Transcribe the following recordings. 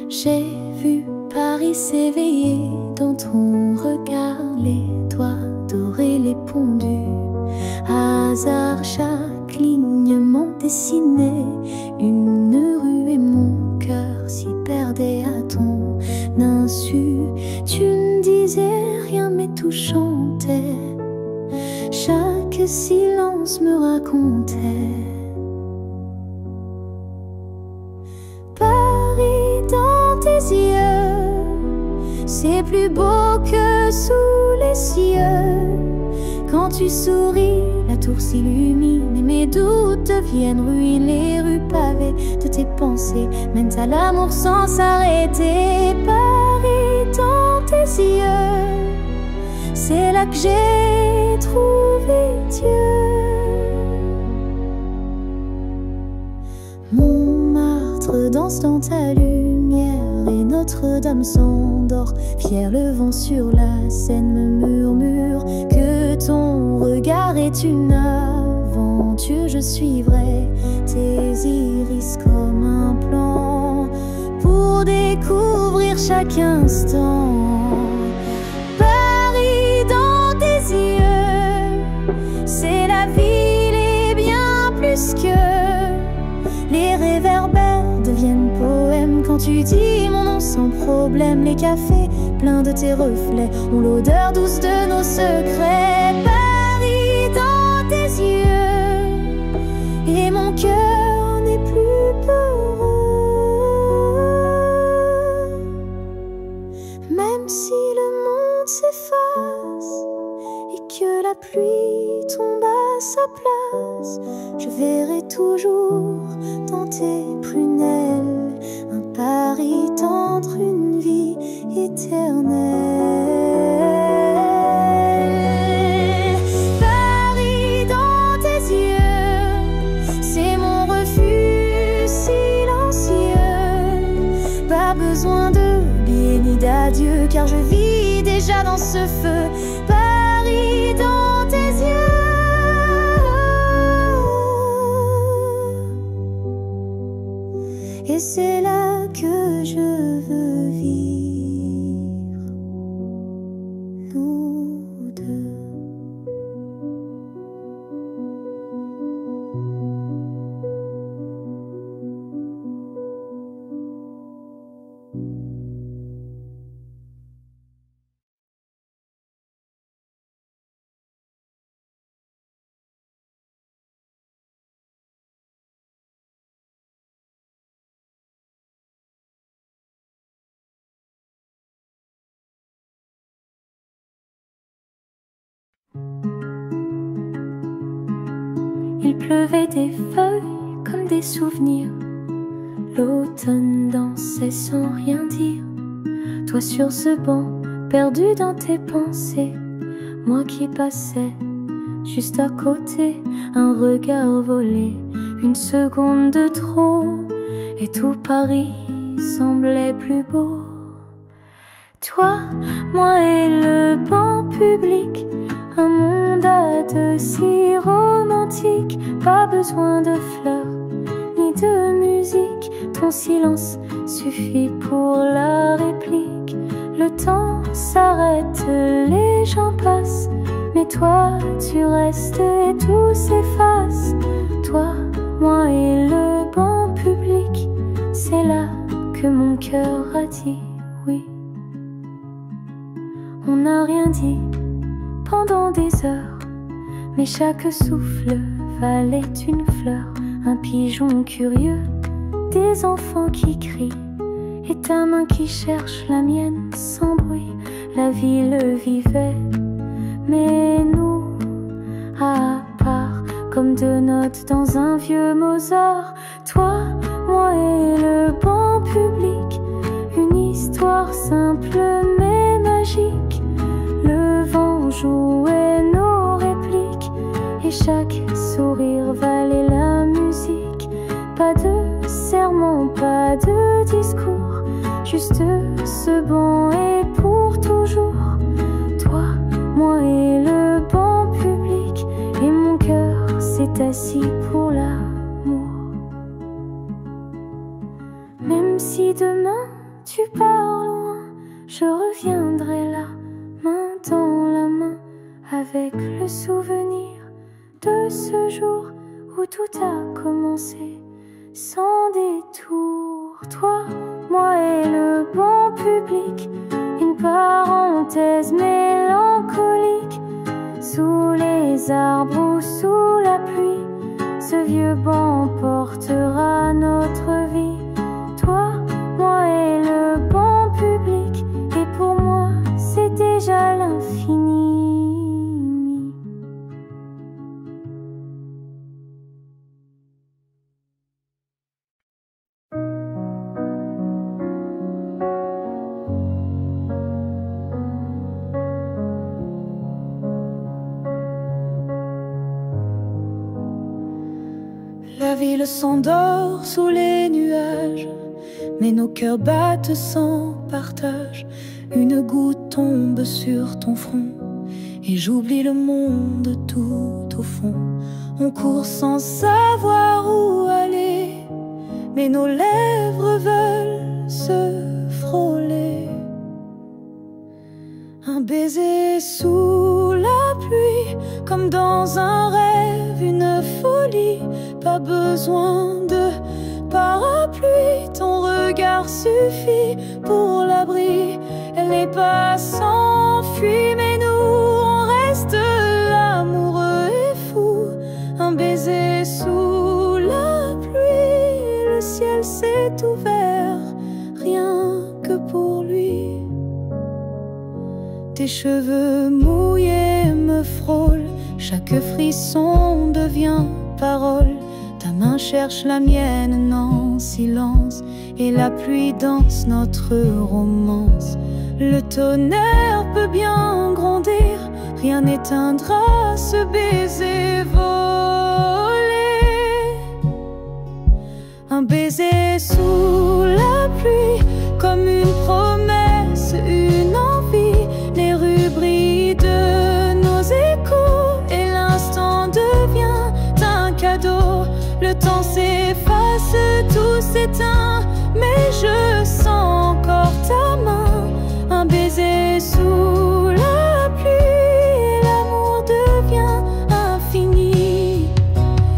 J'ai vu Paris s'éveiller dans ton regard, les doigts dorés, les pondus. Hasard, chaque lignement dessinait une rue et mon cœur s'y perdait à ton insu. Tu ne disais rien mais tout chantait, chaque silence me racontait. Paris dans tes yeux, c'est plus beau que sous les cieux. Quand tu souris, la tour s'illumine et mes doutes deviennent ruines. Les rues pavées de tes pensées mènent à l'amour sans s'arrêter. Paris dans tes yeux, c'est là que j'ai trouvé Dieu. Montmartre danse dans ta lumière et Notre-Dame s'endort. Fier, le vent sur la Seine me murmure que ton regard est une aventure. Je suivrai tes iris comme un plan pour découvrir chaque instant. Paris dans tes yeux, c'est la ville et bien plus que. Les réverbères deviennent poèmes quand tu dis mon nom sans problème. Les cafés pleins de tes reflets ont l'odeur douce de nos secrets. Paris dans tes yeux, et mon cœur n'est plus peureux. Même si le monde s'efface et que la pluie tombe à sa place, je verrai toujours dans tes prunelles un Paris tendre, une vie éternelle. Paris dans tes yeux, c'est mon refuge silencieux. Pas besoin de billets ni d'adieu, car je vis déjà dans ce feu. Paris dans tes yeux. Et c'est là que je veux vivre, nous deux. Il pleuvait des feuilles comme des souvenirs. L'automne dansait sans rien dire. Toi sur ce banc, perdu dans tes pensées. Moi qui passais juste à côté. Un regard volé, une seconde de trop, et tout Paris semblait plus beau. Toi, moi et le banc public, un monde à deux si romantique. Pas besoin de fleurs ni de musique, ton silence suffit pour la réplique. Le temps s'arrête, les gens passent, mais toi tu restes et tout s'efface. Toi, moi et le banc public, c'est là que mon cœur a dit oui. On n'a rien dit pendant des heures, mais chaque souffle valait une fleur. Un pigeon curieux, des enfants qui crient, et ta main qui cherche la mienne sans bruit. La ville vivait, mais nous, à part, comme deux notes dans un vieux Mozart. Toi, moi et le banc public, une histoire simple mais magique. Le vent jouait nos répliques, et chaque sourire valait la musique. Pas de serment, pas de discours, juste ce banc et pour toujours. Toi, moi et le banc public, et mon cœur s'est assis pour l'amour. Même si demain tu pars loin, je reviendrai là, main dans la main, avec le souvenir de ce jour où tout a commencé, sans détour. Toi, moi et le bon public, une parenthèse mélancolique, sous les arbres ou sous la pluie, ce vieux banc portera notre vie. Toi, moi et le bon public, et pour moi c'est déjà l'infini. La ville s'endort sous les nuages, mais nos cœurs battent sans partage. Une goutte tombe sur ton front, et j'oublie le monde tout au fond. On court sans savoir où aller, mais nos lèvres veulent se frôler. Un baiser sous la pluie, comme dans un rêve, une folie. Pas besoin de parapluie, ton regard suffit pour l'abri. Les pas s'enfuient, mais nous on reste là, amoureux et fous. Un baiser sous la pluie, le ciel s'est ouvert, rien que pour lui. Tes cheveux mouillés me frôlent, chaque frisson devient parole. Ta main cherche la mienne en silence, et la pluie danse notre romance. Le tonnerre peut bien grondir, rien n'éteindra ce baiser volé. Un baiser sous la pluie, comme une promesse, une envie. Les rues brillent de nos échos, et l'instant devient un cadeau. Le temps s'efface, tout s'éteint, mais je sens encore ta main. Un baiser sous la pluie, l'amour devient infini.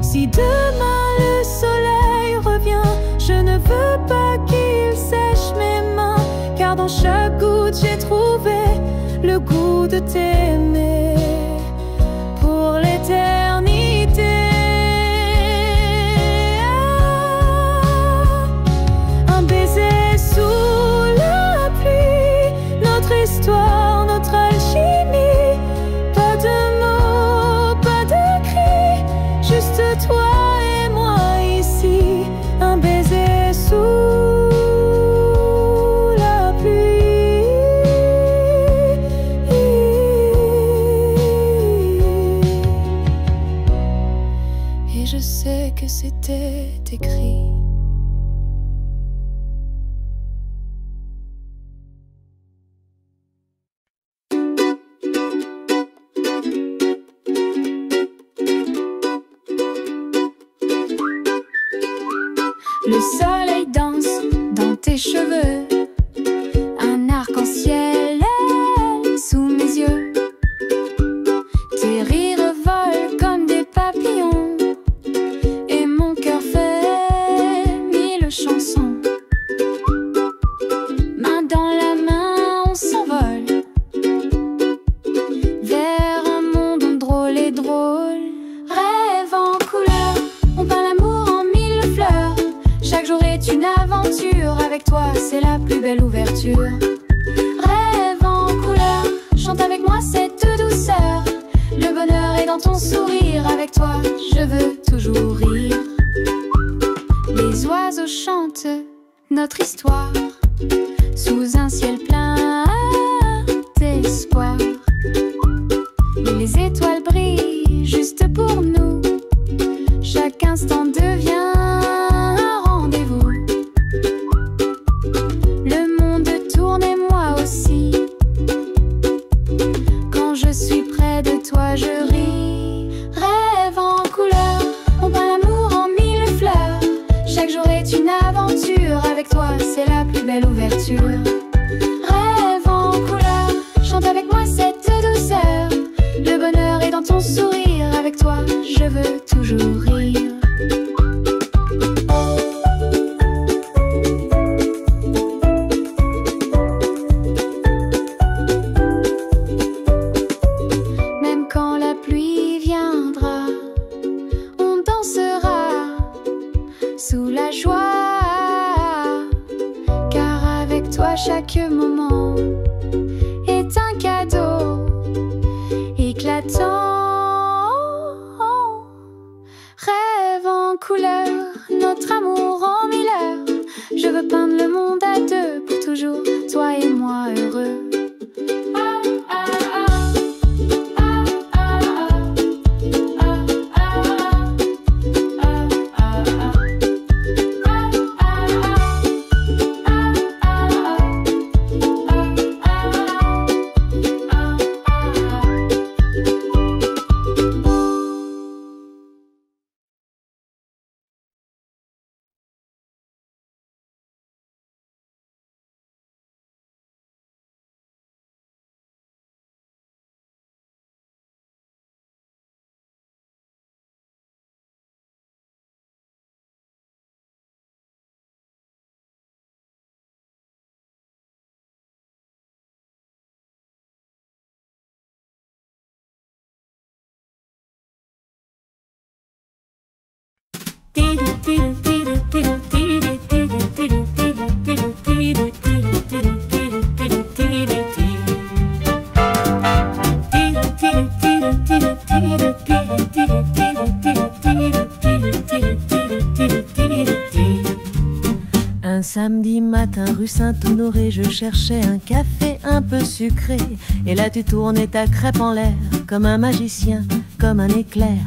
Si demain le soleil revient, je ne veux pas qu'il sèche mes mains, car dans chaque goutte j'ai trouvé le goût de t'aimer pour l'éternité. Histoire, notre alchimie, pas de mots, pas de cris, juste toi et moi ici. Un baiser sous la pluie, et je sais que c'était écrit. Le soleil danse dans tes cheveux, un arc-en-ciel est sous mes yeux. Tes rires volent comme des papillons, et mon cœur fait mille chansons. Main dans la main, on s'envole vers un monde drôle et drôle. Rêve en couleur, on peint l'amour en mille fleurs. Chaque jour est une aventure, avec toi c'est la plus belle ouverture. Rêve en couleur, chante avec moi cette douceur. Le bonheur est dans ton sourire, avec toi je veux toujours rire. Les oiseaux chantent notre histoire, sous un ciel plein d'espoir. Les étoiles brillent juste pour nous, chaque instant devient un rendez-vous. Le monde tourne et moi aussi, quand je suis près de toi je ris. Rêve en couleur, on peint l'amour en mille fleurs. Chaque jour est une aventure, avec toi c'est la plus belle belle ouverture. Rêve en couleur, chante avec moi cette douceur. Le bonheur est dans ton sourire, avec toi je veux toujours rire. Même quand la pluie viendra, on dansera sous la joie, car avec toi chaque moment est un cadeau éclatant. Rêve en couleur, notre amour en mille heures. Je veux peindre le monde à deux pour toujours, toi et moi heureux. Un samedi matin rue Saint-Honoré, je cherchais un café un peu sucré. Et là tu tournais ta crêpe en l'air, comme un magicien, comme un éclair.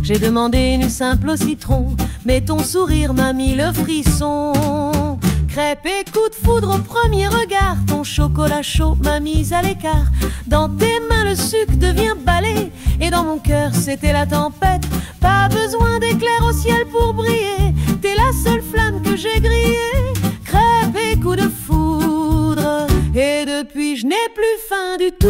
J'ai demandé une simple au citron, mais ton sourire m'a mis le frisson. Crêpe et coup de foudre au premier regard, ton chocolat chaud m'a mise à l'écart. Dans tes mains le sucre devient balai, et dans mon cœur c'était la tempête. Pas besoin d'éclairs au ciel pour briller, t'es la seule flamme que j'ai grillée. Crêpe et coup de foudre, et depuis je n'ai plus faim du tout.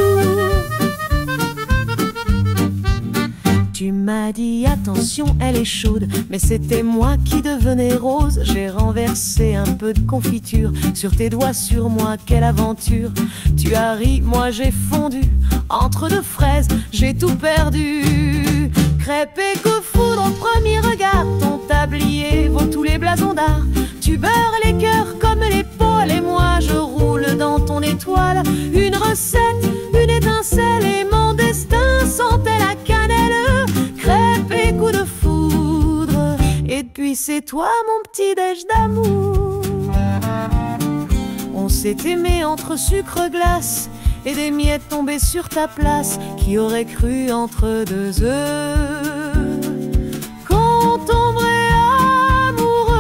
Tu m'as dit attention, elle est chaude, mais c'était moi qui devenais rose. J'ai renversé un peu de confiture sur tes doigts, sur moi, quelle aventure. Tu as ri, moi j'ai fondu, entre deux fraises, j'ai tout perdu. Crêpe et coup de foudre au premier regard, ton tablier vaut tous les blasons d'art. Tu beurres les cœurs comme l'épaule, et moi je roule dans ton étoile. Une recette, une étincelle, et mon destin sentait la cannelle. Crêpe et coup de foudre, et puis c'est toi mon petit déj d'amour. On s'est aimé entre sucre glace et des miettes tombées sur ta place. Qui aurait cru entre deux œufs qu'on tomberait amoureux?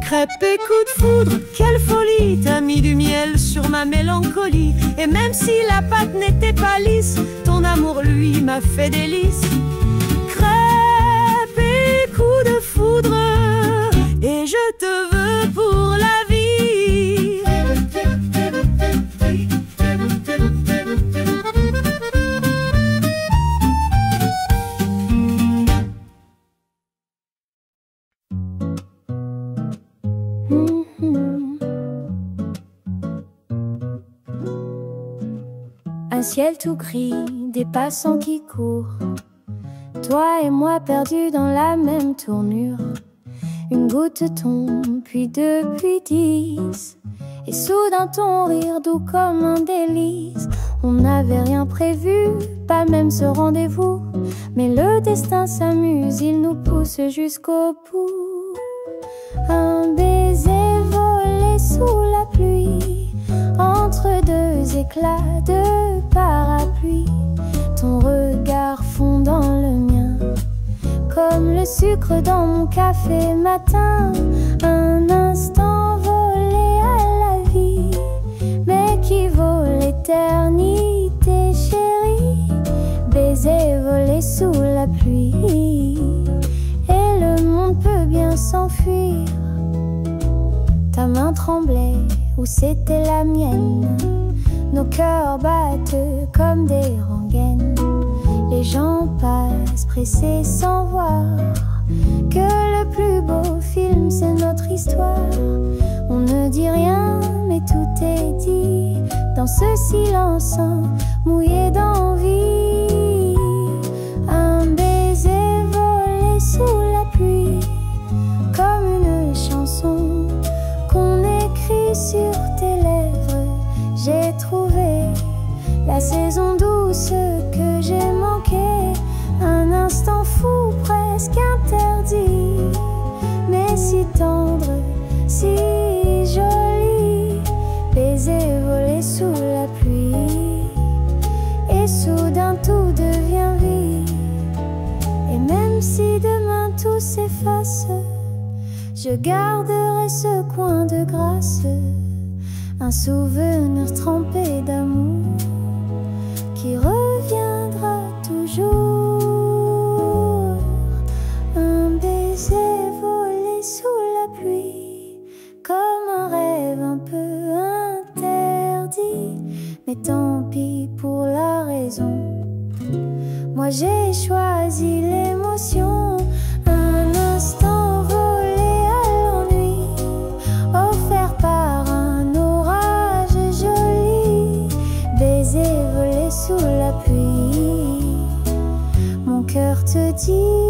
Crêpe et coup de foudre, quelle folie! T'as mis du miel sur ma mélancolie. Et même si la pâte n'était pas lisse, ton amour lui m'a fait délice. Crêpe et coup de foudre, et je te veux pour la vie. Un ciel tout gris, des passants qui courent. Toi et moi perdus dans la même tournure. Une goutte tombe, puis deux, puis 10. Et soudain ton rire doux comme un délice. On n'avait rien prévu, pas même ce rendez-vous. Mais le destin s'amuse, il nous pousse jusqu'au bout. Un baiser volé sous la pluie, entre deux éclats de parapluie. Ton regard fond dans le mien, comme le sucre dans mon café matin. Un instant volé à la vie, mais qui vaut l'éternité, chérie. Baiser volé sous la pluie, et le monde peut bien s'enfuir. Ta main tremblait, ou c'était la mienne. Nos cœurs battent comme des rengaines. Les gens passent pressés sans voir que le plus beau film c'est notre histoire. On ne dit rien mais tout est dit dans ce silence mouillé d'envie. Un baiser volé sous la pluie, comme une chanson qu'on écrit sur tes lèvres. J'ai trouvé la saison douce que j'ai manquée. Un instant fou presque interdit, mais si tendre, si joli. Baiser volé sous la pluie, et soudain tout devient vie. Et même si demain tout s'efface, je garderai ce coin de grâce, un souvenir trempé d'amour qui reviendra toujours. Un baiser volé sous la pluie, comme un rêve un peu interdit. Mais tant pis pour la raison, moi j'ai choisi l'émotion. Un instant volé à l'ennui, offert par un orage joli. Baiser volé sous la pluie, mon cœur te dit